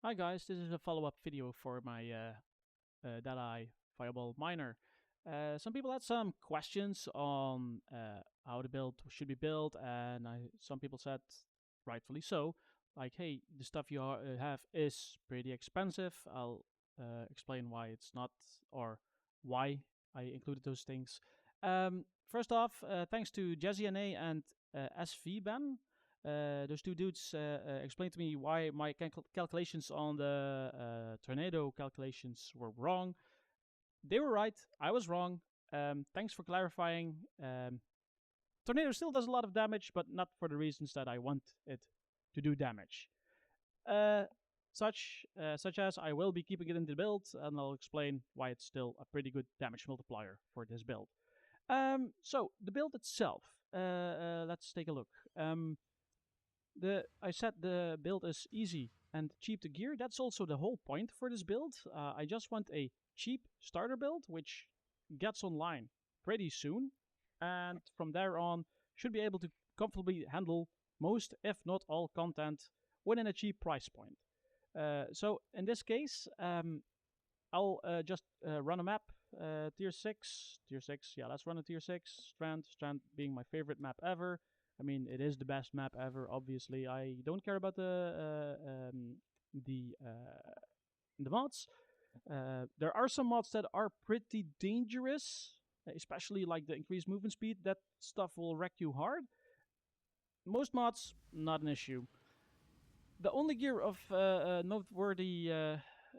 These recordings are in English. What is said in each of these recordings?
Hi guys, this is a follow-up video for my Deadeye Fireball Miner. Some people had some questions on how the build should be built, and some people said, rightfully so, like, hey, the stuff you have is pretty expensive. I'll explain why it's not, or why I included those things. First off, thanks to Jazzy NA and SVBen. Those two dudes explained to me why my calculations on the tornado calculations were wrong. They were right. I was wrong. Thanks for clarifying. Tornado still does a lot of damage, but not for the reasons that I want it to do damage. Such as I will be keeping it in the build, and I'll explain why it's still a pretty good damage multiplier for this build. So the build itself. Let's take a look. I said the build is easy and cheap to gear. That's also the whole point for this build. I just want a cheap starter build, which gets online pretty soon, and from there on should be able to comfortably handle most, if not all, content within a cheap price point. So in this case, I'll just run a map, tier 6, yeah, let's run a tier 6, Strand being my favorite map ever. I mean, it is the best map ever, obviously. I don't care about the mods. There are some mods that are pretty dangerous, especially like the increased movement speed. That stuff will wreck you hard. Most mods, not an issue. The only gear of noteworthy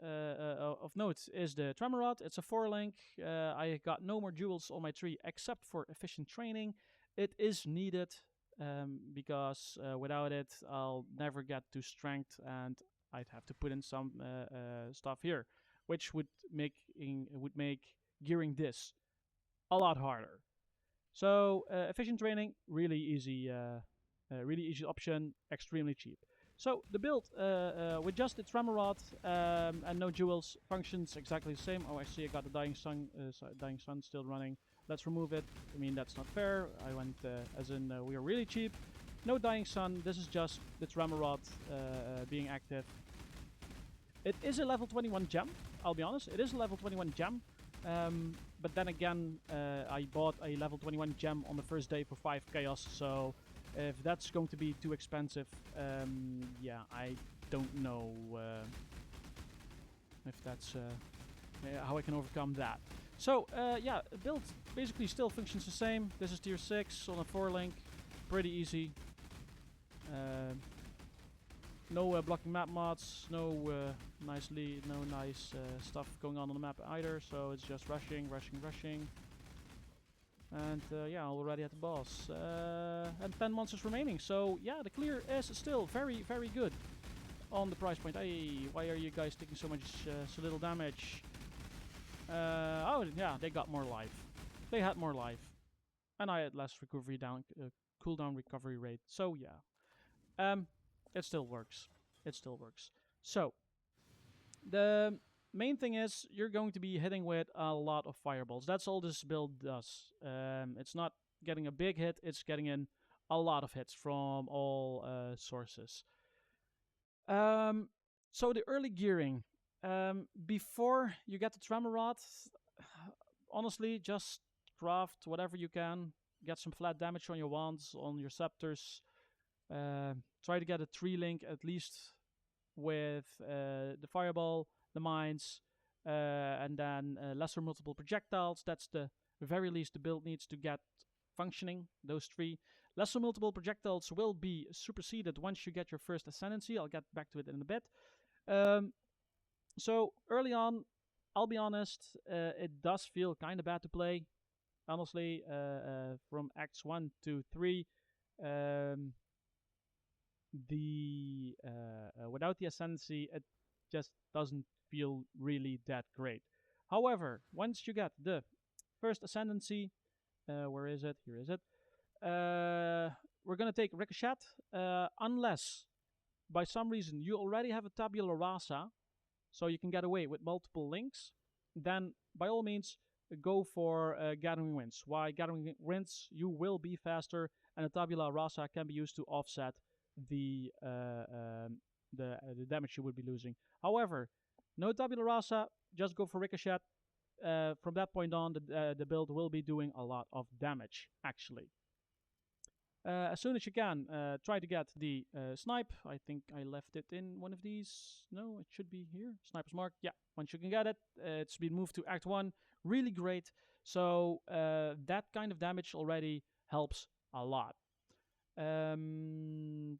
of note is the Tremor rod. It's a 4-link. I got no more jewels on my tree except for efficient training. It is needed because without it, I'll never get to strength, and I'd have to put in some stuff here, which would make gearing this a lot harder. So efficient training, really easy option, extremely cheap. So the build with just the Tremor rod and no jewels functions exactly the same. Oh, I see I got the Dying Sun still running. Let's remove it. I mean, that's not fair. I went as in we are really cheap. No Dying Sun. This is just the Tremor rod being active. It is a level 21 gem. I'll be honest. It is a level 21 gem. But then again, I bought a level 21 gem on the first day for 5 chaos. So if that's going to be too expensive, yeah, I don't know if that's how I can overcome that. So yeah, build basically still functions the same. This is tier 6 on a 4-link, pretty easy. No blocking map mods, no nice stuff going on the map either. So it's just rushing. And yeah, already at the boss. And 10 monsters remaining. So yeah, the clear is still very, very good on the price point. Hey, why are you guys taking so little damage? Oh yeah, they got more life. They had more life. And I had less cooldown recovery rate. So yeah. It still works. So the main thing is you're going to be hitting with a lot of fireballs. That's all this build does. It's not getting a big hit, it's getting in a lot of hits from all sources. So the early gearing. Before you get the Tremor rod, honestly, just craft whatever you can. Get some flat damage on your wands, on your scepters. Try to get a 3-link at least with the fireball, the mines, and then lesser multiple projectiles. That's the very least the build needs to get functioning, those 3. Lesser multiple projectiles will be superseded once you get your first ascendancy. I'll get back to it in a bit. So early on, I'll be honest, it does feel kind of bad to play. Honestly, from acts 1 to 3, without the ascendancy, it just doesn't feel really that great. However, once you get the first ascendancy, where is it? Here is it. We're gonna take Ricochet, unless by some reason you already have a tabula rasa, so you can get away with multiple links, then by all means go for Gathering Winds. Why? Gathering Winds, you will be faster, and a tabula rasa can be used to offset the the damage you would be losing. However, no tabula rasa, just go for ricochet. From that point on, the build will be doing a lot of damage, actually. As soon as you can, try to get the snipe. I think I left it in one of these. No, it should be here. Sniper's mark. Yeah, once you can get it, it's been moved to Act 1. Really great. So that kind of damage already helps a lot. Then,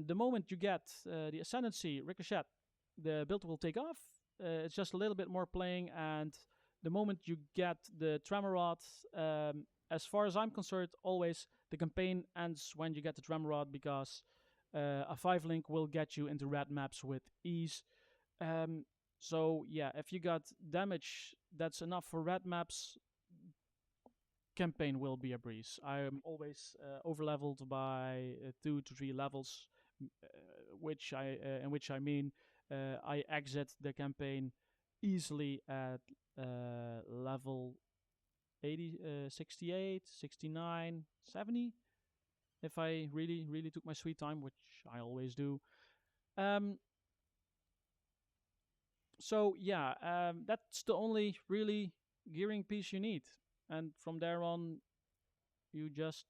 the moment you get the Ascendancy Ricochet, the build will take off. It's just a little bit more playing, and the moment you get the Tremor, as far as I'm concerned, always the campaign ends when you get the Tremor, because a 5-link will get you into red maps with ease. So yeah, if you got damage that's enough for red maps, campaign will be a breeze. I'm always over leveled by 2 to 3 levels, in which I mean I exit the campaign easily at level 80, 68, 69, 70, if I really took my sweet time, which I always do. So yeah, that's the only really gearing piece you need, and from there on, you just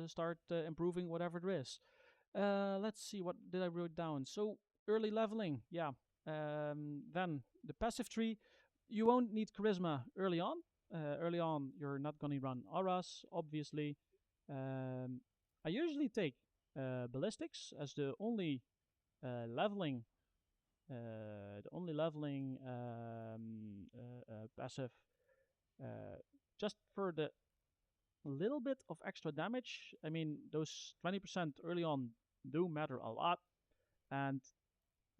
start improving whatever there is. Let's see, what did I wrote down? So early leveling, yeah. Then the passive tree, you won't need charisma early on. Early on, you're not gonna run auras, obviously. I usually take ballistics as leveling, the only leveling passive, just for the little bit of extra damage. I mean, those 20% early on do matter a lot, and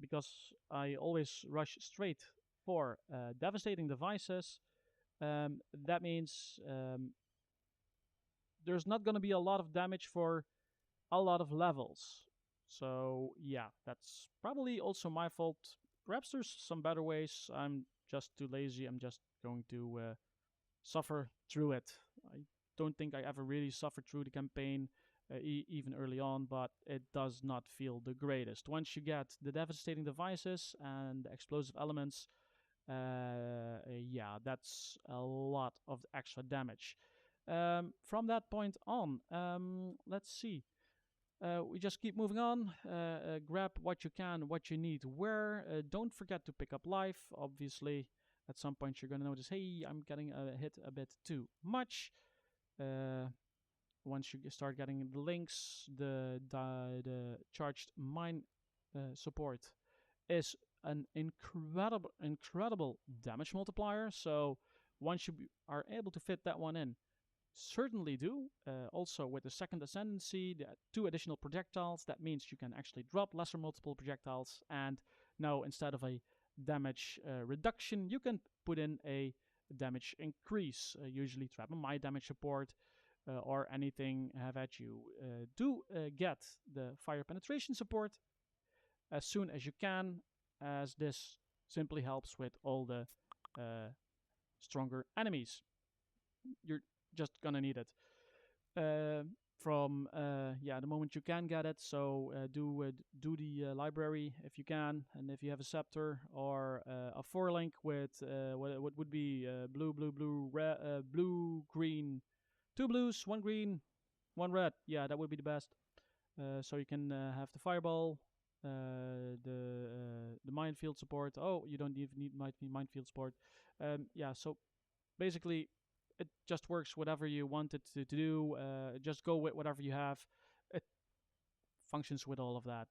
because I always rush straight for devastating devices, that means there's not going to be a lot of damage for a lot of levels. So yeah, that's probably also my fault. Perhaps there's some better ways. I'm just too lazy. I'm just going to suffer through it. I don't think I ever really suffered through the campaign, even early on, but it does not feel the greatest. Once you get the devastating devices and the explosive elements, yeah, that's a lot of extra damage. From that point on, let's see. We just keep moving on. Grab what you can, what you need, where. Don't forget to pick up life, obviously. At some point, you're going to notice, hey, I'm getting hit a bit too much. Once you start getting the links, the charged mine support is an incredible damage multiplier. So once you are able to fit that one in, certainly do. Also, with the second ascendancy, the 2 additional projectiles, that means you can actually drop lesser multiple projectiles, and now instead of a damage reduction, you can put in a damage increase. Usually trap my damage support or anything have at you. Do get the fire penetration support as soon as you can, as this simply helps with all the stronger enemies. You're just gonna need it from the moment you can get it. So do the library if you can, and if you have a scepter or a 4-link with what would be blue, green, 2 blues, 1 green, 1 red. Yeah, that would be the best. So you can have the fireball, the minefield support. Oh, you don't even need minefield support. Yeah, so basically it just works whatever you want it to do. Just go with whatever you have. It functions with all of that.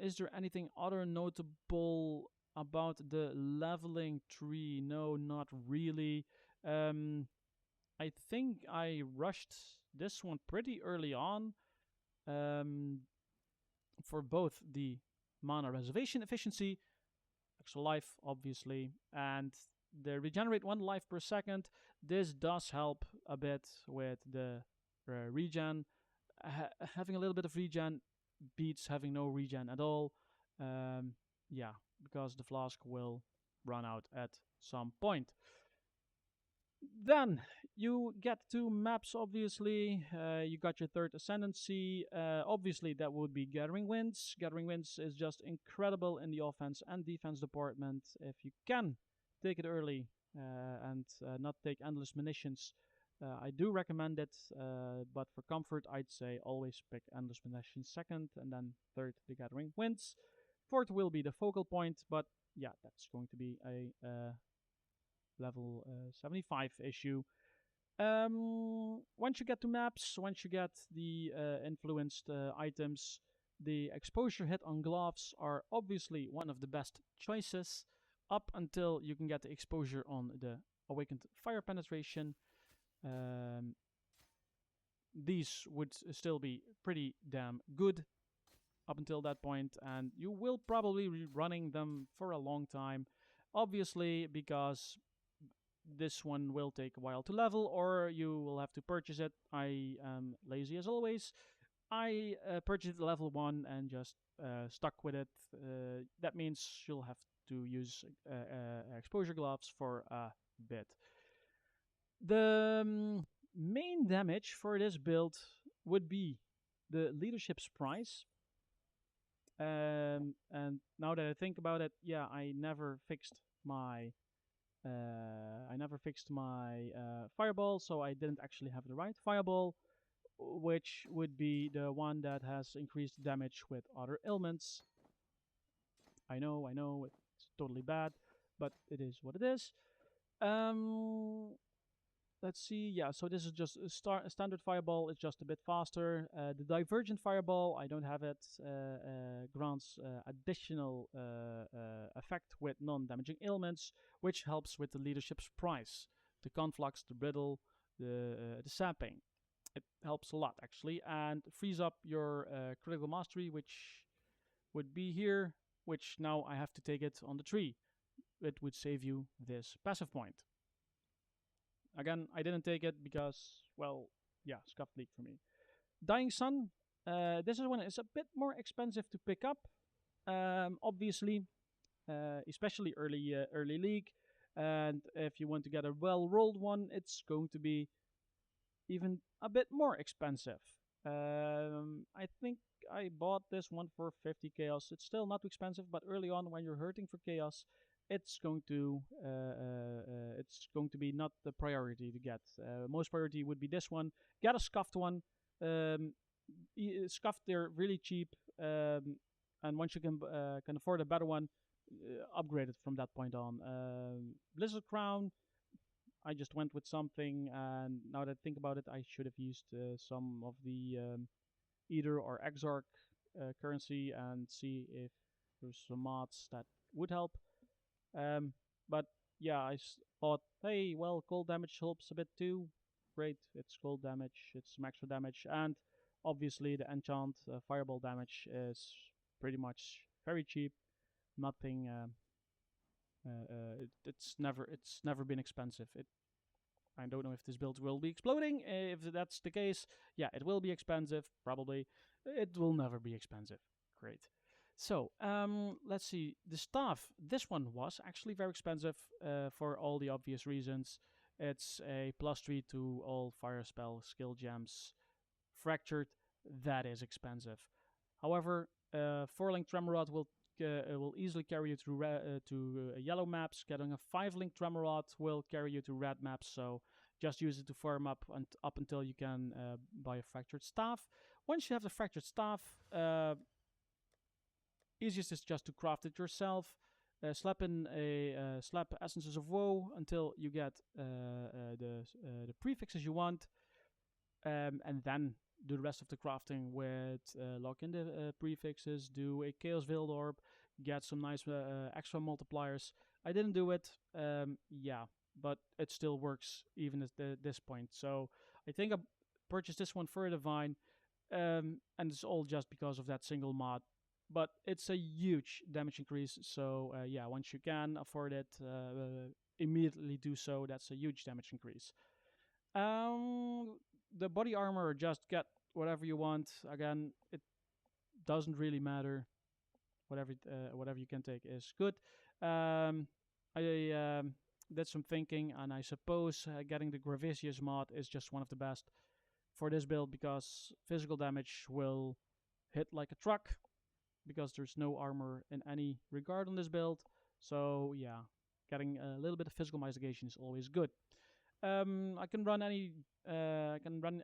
Is there anything other notable about the leveling tree? No, not really. I think I rushed this one pretty early on, for both the mana reservation efficiency, extra life obviously, and the regenerate 1 life per second. This does help a bit with the regen. Having a little bit of regen beats having no regen at all. Yeah, because the flask will run out at some point. Then you get two maps, obviously. You got your third ascendancy. Obviously, that would be Gathering Winds. Gathering Winds is just incredible in the offense and defense department. If you can take it early and not take endless munitions, I do recommend it. But for comfort, I'd say always pick endless munitions second, and then third, the Gathering Winds. Fourth will be the focal point, but yeah, that's going to be a level 75 issue. Once you get to maps, once you get the influenced items, the exposure hit on gloves are obviously one of the best choices up until you can get the exposure on the awakened fire penetration. Um, these would still be pretty damn good up until that point, and you will probably be running them for a long time. Obviously, because this one will take a while to level, or you will have to purchase it. I am lazy as always. I purchased level 1 and just stuck with it. That means you'll have to use exposure gloves for a bit. The main damage for this build would be the leadership's price. And now that I think about it, yeah, I never fixed my fireball, so I didn't actually have the right fireball, which would be the one that has increased damage with other ailments. I know, it's totally bad, but it is what it is. Um, let's see. Yeah, so this is just a standard fireball. It's just a bit faster. The divergent fireball, I don't have it. Grants additional effect with non-damaging ailments, which helps with the leadership's price, the conflux, the brittle, the sapping. It helps a lot actually, and frees up your critical mastery, which would be here. Which now I have to take it on the tree. It would save you this passive point. Again, I didn't take it because, well, yeah, scuffed leak for me. Dying Sun. This is one it's a bit more expensive to pick up. Obviously, especially early league, and if you want to get a well rolled one, it's going to be even a bit more expensive. I think I bought this one for 50 chaos. It's still not too expensive, but early on when you're hurting for chaos, it's going to be not the priority to get. Most priority would be this one. Get a scuffed one. Um, Scuffed, they're really cheap, and once you can afford a better one, upgrade it from that point on. Blizzard Crown, I just went with something, and now that I think about it, I should have used some of the Ether or Exarch currency and see if there's some mods that would help. But yeah, thought, hey, well, cold damage helps a bit too. Great, it's cold damage, it's some extra damage, and obviously the enchant fireball damage is pretty much very cheap. Nothing. It's never been expensive. I don't know if this build will be exploding. If that's the case, yeah, it will be expensive, probably. It will never be expensive. Great. So, let's see. The staff, this one was actually very expensive for all the obvious reasons. It's a +3 to all fire spell skill gems. Fractured, that is expensive. However, 4-link Tremor will easily carry you to yellow maps. Getting a 5-link Tremor will carry you to red maps. So just use it to farm up until you can buy a fractured staff. Once you have the fractured staff, easiest is just to craft it yourself. Slap in a slap essences of woe until you get the prefixes you want, and then do the rest of the crafting with lock in the prefixes, do a Chaos Veiled Orb, get some nice extra multipliers. I didn't do it, yeah, but it still works even at this point. So I think I purchased this one for a Divine, and it's all just because of that single mod. But it's a huge damage increase, so yeah, once you can afford it, immediately do so. That's a huge damage increase. The body armor, just get whatever you want. Again, it doesn't really matter. Whatever you can take is good. I did some thinking, and I suppose getting the Gravicious mod is just one of the best for this build because physical damage will hit like a truck because there's no armor in any regard on this build. So yeah, getting a little bit of physical mitigation is always good. I can run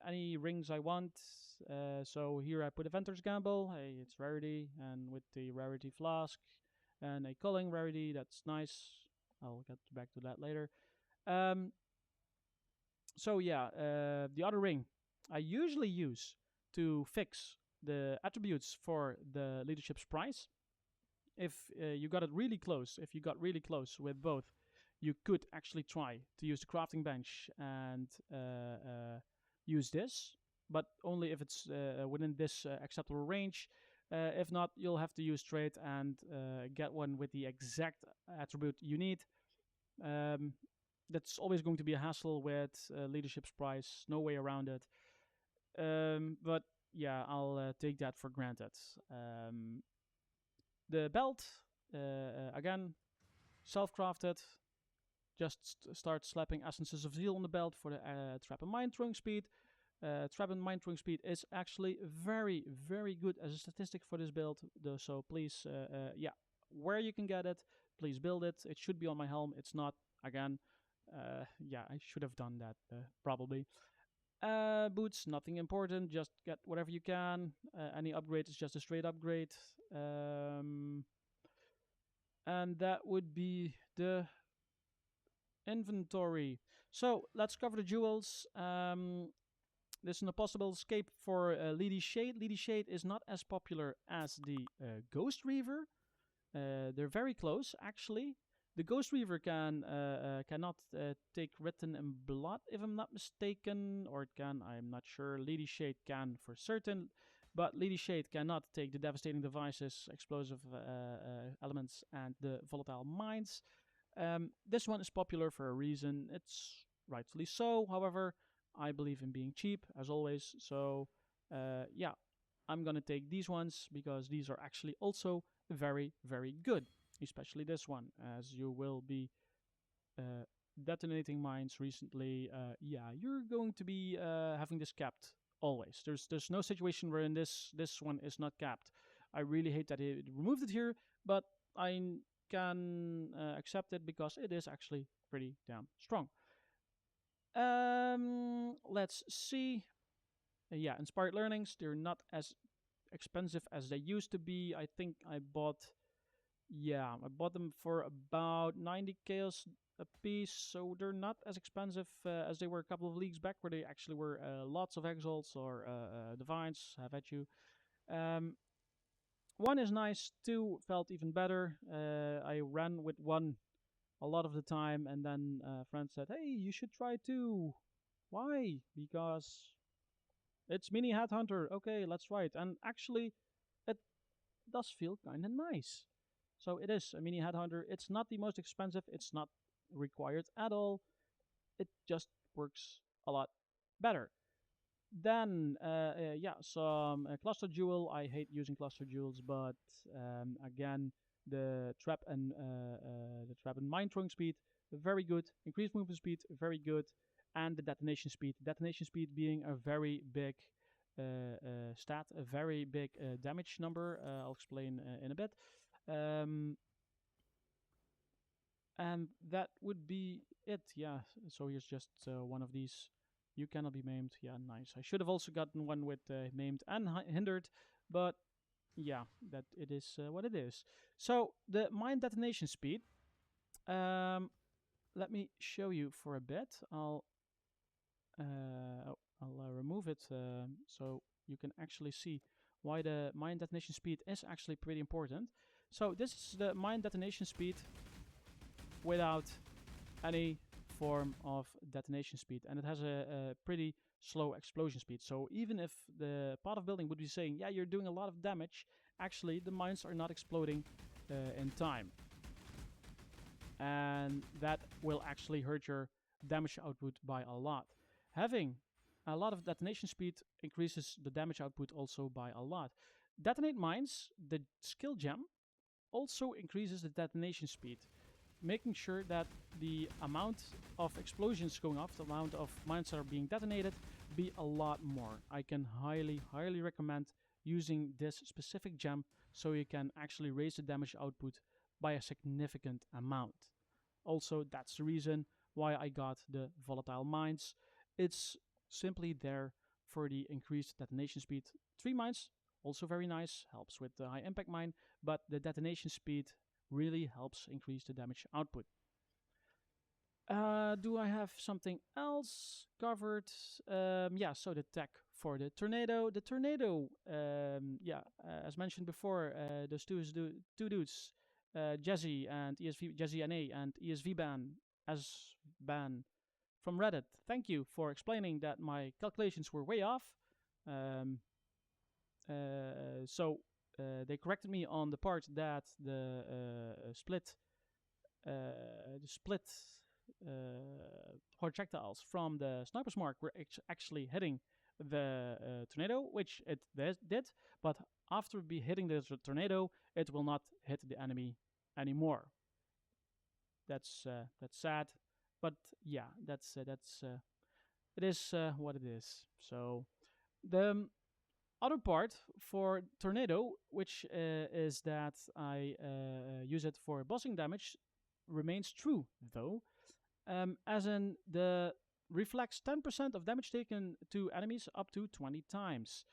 any rings I want. So here I put Inventor's Gamble. Hey, it's rarity, and with the rarity flask and a culling rarity, that's nice. I'll get back to that later. Um, so yeah, the other ring I usually use to fix the attributes for the leadership's price. If you got it really close, if you got really close with both, you could actually try to use the crafting bench and use this, but only if it's within this acceptable range. If not, you'll have to use trade and get one with the exact attribute you need. Um, that's always going to be a hassle with leadership's price. No way around it. But yeah, I'll take that for granted. The belt, again, self-crafted. Just start slapping essences of zeal on the belt for the trap and mind throwing speed. Trap and mind throwing speed is actually very, very good as a statistic for this build. So please, yeah, where you can get it, please build it. It should be on my helm. It's not. Again, yeah, I should have done that probably. Boots, nothing important. Just get whatever you can. Any upgrade is just a straight upgrade. And that would be the inventory. So let's cover the jewels. There's an possible escape for Lady Shade. Lady Shade is not as popular as the Ghost Reaver. They're very close, actually. The Ghost Reaver cannot take written in blood, if I'm not mistaken, or it can. I'm not sure. Lady Shade can for certain, but Lady Shade cannot take the devastating devices, explosive elements, and the volatile mines. This one is popular for a reason. It's rightfully so. However, I believe in being cheap, as always. So, yeah, I'm gonna take these ones because these are actually also very, very good. Especially this one, as you will be detonating mines recently. Yeah, you're going to be having this capped always. There's no situation wherein this one is not capped. I really hate that it removed it here, but I can accept it because it is actually pretty damn strong. Let's see. Yeah, inspired learnings. They're not as expensive as they used to be. I think I bought them for about 90 chaos a piece, so they're not as expensive as they were a couple of leagues back, where they actually were lots of exiles or divines have at you. One is nice, two felt even better. I ran with one a lot of the time, and then a friend said, "Hey, you should try two." Why? Because it's mini headhunter. Okay, let's try it. And actually, it does feel kind of nice. So it is a mini headhunter. It's not the most expensive. It's not required at all. It just works a lot better. Then, yeah, some cluster jewel. I hate using cluster jewels, but again, the trap and mind throwing speed, very good. Increased movement speed, very good, and the detonation speed. Detonation speed being a very big stat, a very big damage number. I'll explain in a bit. And that would be it. Yeah. So here's just one of these. You cannot be maimed. Yeah, nice. I should have also gotten one with maimed and hindered, but yeah, that it is what it is. So the mine detonation speed. Let me show you for a bit. I'll remove it so you can actually see why the mine detonation speed is actually pretty important. So this is the mine detonation speed without any form of detonation speed, and it has a pretty slow explosion speed. So even if the pot of building would be saying, yeah, you're doing a lot of damage, actually the mines are not exploding in time, and that will actually hurt your damage output by a lot. Having a lot of detonation speed increases the damage output also by a lot. Detonate mines, the skill gem, also increases the detonation speed. making sure that the amount of explosions going off, the amount of mines that are being detonated, be a lot more. I can highly recommend using this specific gem so you can actually raise the damage output by a significant amount. Also, that's the reason why I got the volatile mines. It's simply there for the increased detonation speed. 3 mines, also very nice, helps with the high impact mine, but the detonation speed really helps increase the damage output. Do I have something else covered? Yeah, so the tech for the tornado. The tornado, yeah, as mentioned before, those two dudes, Jesse and ESV, Jesse NA and ESV ban from Reddit. Thank you for explaining that my calculations were way off. Um, they corrected me on the part that the split projectiles from the sniper's mark were actually hitting the tornado, which it did, but after be hitting the tornado, it will not hit the enemy anymore. That's sad, but yeah, it is what it is. So the other part for tornado, which is that I use it for bossing damage, remains true though, as in the reflects 10% of damage taken to enemies up to 20 times.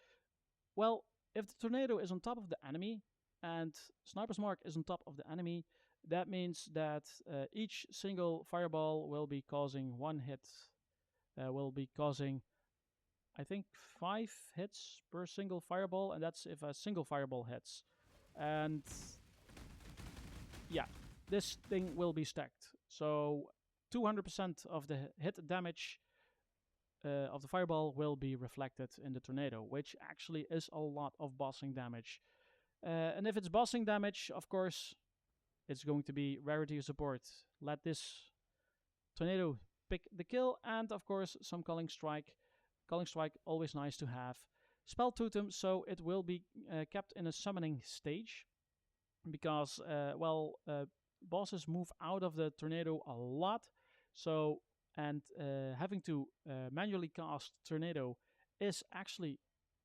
Well, if the tornado is on top of the enemy and sniper's mark is on top of the enemy, that means that each single fireball will be causing one hit, will be causing, I think, 5 hits per single fireball, and that's if a single fireball hits. And yeah, this thing will be stacked. So 200% of the hit damage of the fireball will be reflected in the tornado, which actually is a lot of bossing damage. And if it's bossing damage, of course, it's going to be rarity support. Let this tornado pick the kill, and of course, some Culling Strike. Culling Strike, always nice to have. Spell Totem, so it will be kept in a summoning stage, because, bosses move out of the tornado a lot. So, and having to manually cast tornado is actually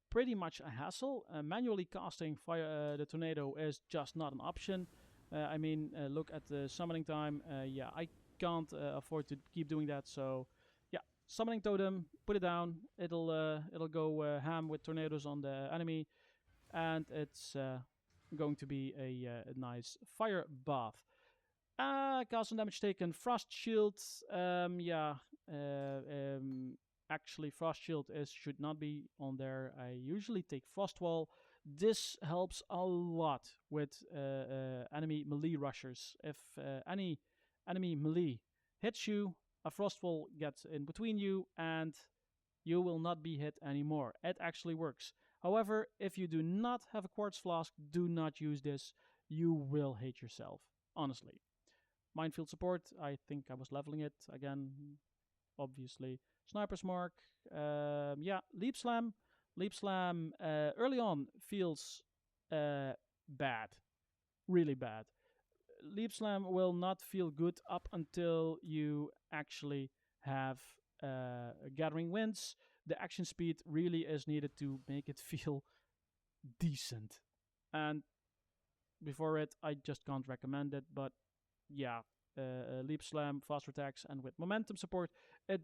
pretty much a hassle. Manually casting the tornado is just not an option. I mean, look at the summoning time. Yeah, I can't afford to keep doing that. So, yeah, summoning totem, put it down. It'll go ham with tornadoes on the enemy, and it's going to be a nice fire bath. Cast on damage taken. Frost shield. Actually, frost shield should not be on there. I usually take frost wall. This helps a lot with enemy melee rushers. If any enemy melee hits you, a frost wall gets in between you, and you will not be hit anymore. It actually works. However, if you do not have a quartz flask, do not use this. You will hate yourself, honestly. Minefield support, I think I was leveling it again, obviously. Sniper's Mark, yeah, Leap Slam. Leap Slam early on feels bad, really bad. Leap Slam will not feel good up until you actually have Gathering Winds. The action speed really is needed to make it feel decent. And before it, I just can't recommend it, but yeah, Leap Slam, faster attacks, and with momentum support, it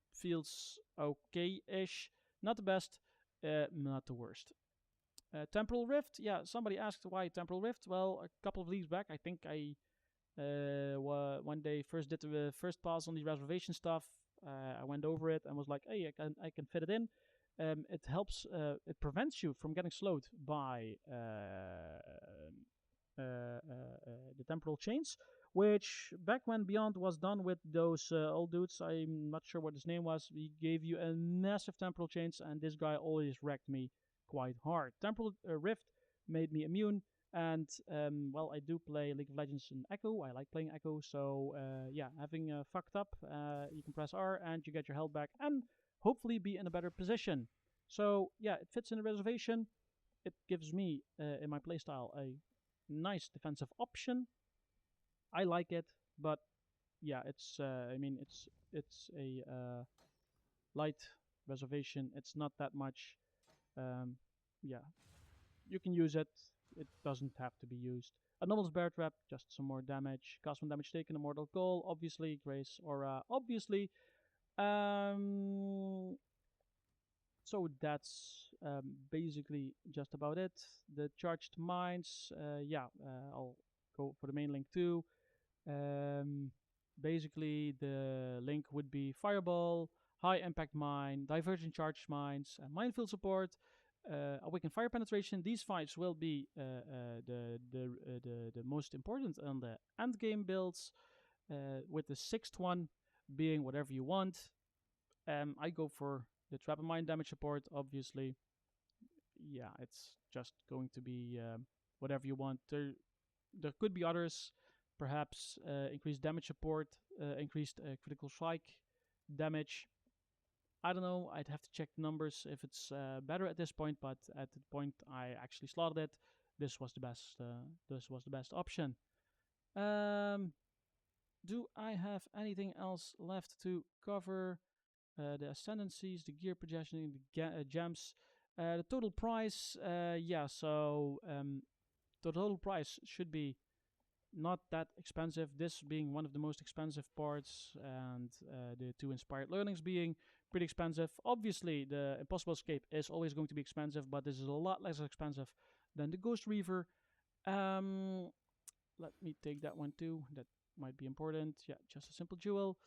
feels okay-ish. Not the best, not the worst. Temporal Rift, yeah, somebody asked why Temporal Rift. Well, a couple of leagues back, I think I, when they first did the first pass on the reservation stuff, I went over it and was like, hey, I can fit it in. It helps, it prevents you from getting slowed by the temporal chains, which back when Beyond was done with those old dudes, I'm not sure what his name was, he gave you a massive temporal chains, and this guy always wrecked me quite hard. Temporal Rift made me immune, and well, I do play League of Legends in Echo. I like playing Echo, so yeah, having fucked up, you can press R and you get your health back, and hopefully be in a better position. So yeah, it fits in the reservation. It gives me, in my playstyle, a nice defensive option. I like it. but yeah, it's I mean it's a light reservation. It's not that much. Um, yeah, you can use it. It doesn't have to be used. Anomalous bear trap, just some more damage. Cost 1 damage taken, immortal goal, obviously. Grace aura, obviously. Um, so that's basically just about it. The charged mines, yeah, I'll go for the main link too. Um, basically, the link would be Fireball, High Impact Mine, Divergent Charge Mines, Minefield Support, Awaken Fire Penetration. These fives will be the most important on the end game builds, with the sixth one being whatever you want. I go for the Trap and Mine damage support, obviously. Yeah, it's just going to be whatever you want. There could be others, perhaps increased damage support, increased critical strike damage. I don't know. I'd have to check the numbers if it's better at this point. But at the point I actually slotted it, this was the best. This was the best option. Um, do I have anything else left to cover? The ascendancies, the gear projection, the gems, the total price. Yeah, so the total price should be not that expensive. This being one of the most expensive parts, and the two inspired learnings being pretty expensive. Obviously, the Impossible Escape is always going to be expensive, but this is a lot less expensive than the Ghost Reaver. Um, let me take that one too. That might be important. Yeah, just a simple jewel.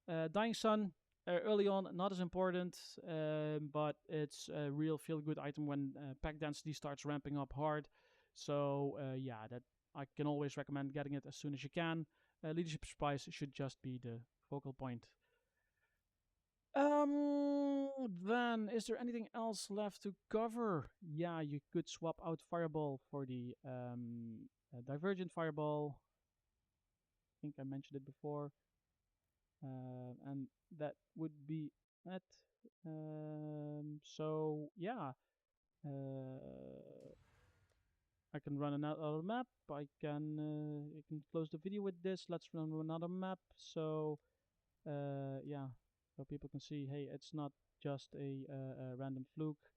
Dying Sun. Early on, not as important, but it's a real feel-good item when pack density starts ramping up hard. So yeah, that I can always recommend getting it as soon as you can. Leadership Spice should just be the focal point. Then is there anything else left to cover? Yeah, you could swap out Fireball for the Divergent Fireball. I think I mentioned it before. And that would be it. So yeah, I can run another map. I can close the video with this. Let's run another map. So yeah, so people can see. Hey, it's not just a random fluke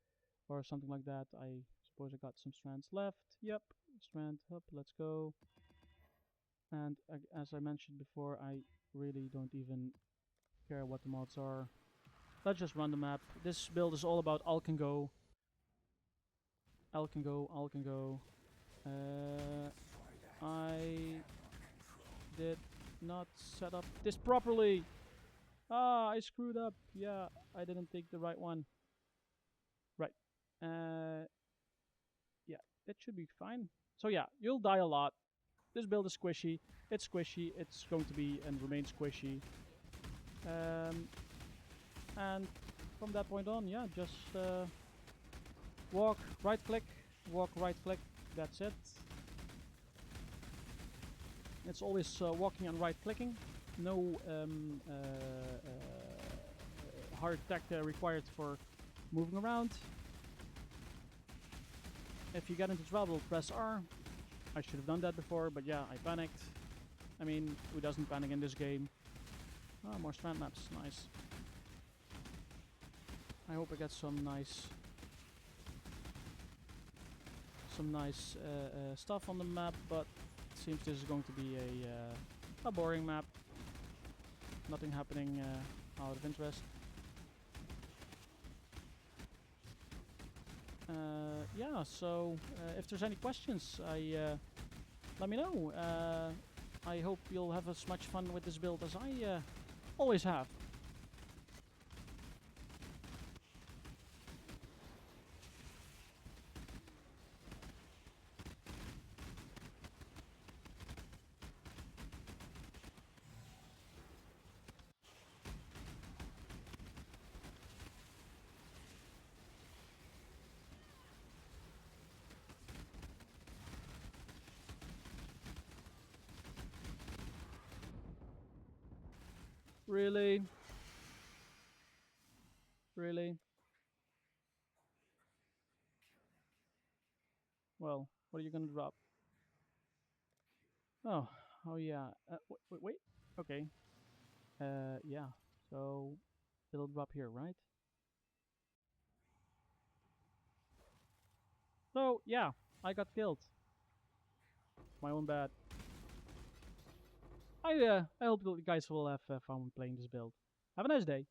or something like that. I suppose I got some strands left. Yep, strand up. Let's go. And as I mentioned before, I really don't even care what the mods are. Let's just run the map. This build is all about all can go. All can go, all can go. I did not set up this properly. Ah, I screwed up. Yeah, I didn't take the right one. Right. Yeah, that should be fine. So yeah, you'll die a lot. This build is squishy. It's squishy. It's going to be and remain squishy. And from that point on, yeah, just walk, right click, walk, right click. That's it. It's always walking and right clicking. No hard tech required for moving around. If you get into trouble, press R. I should have done that before, but yeah, I panicked. I mean, who doesn't panic in this game? Oh, more strand maps, nice. I hope I get some nice stuff on the map, but it seems this is going to be a boring map. Nothing happening out of interest. Yeah, so if there's any questions, let me know. I hope you'll have as much fun with this build as I always have. Really? Really? Well, what are you gonna drop? Oh, Oh yeah. Wait. Okay. Yeah. So it'll drop here, right? So yeah, I got killed. My own bad. I hope you guys will have fun playing this build. Have a nice day.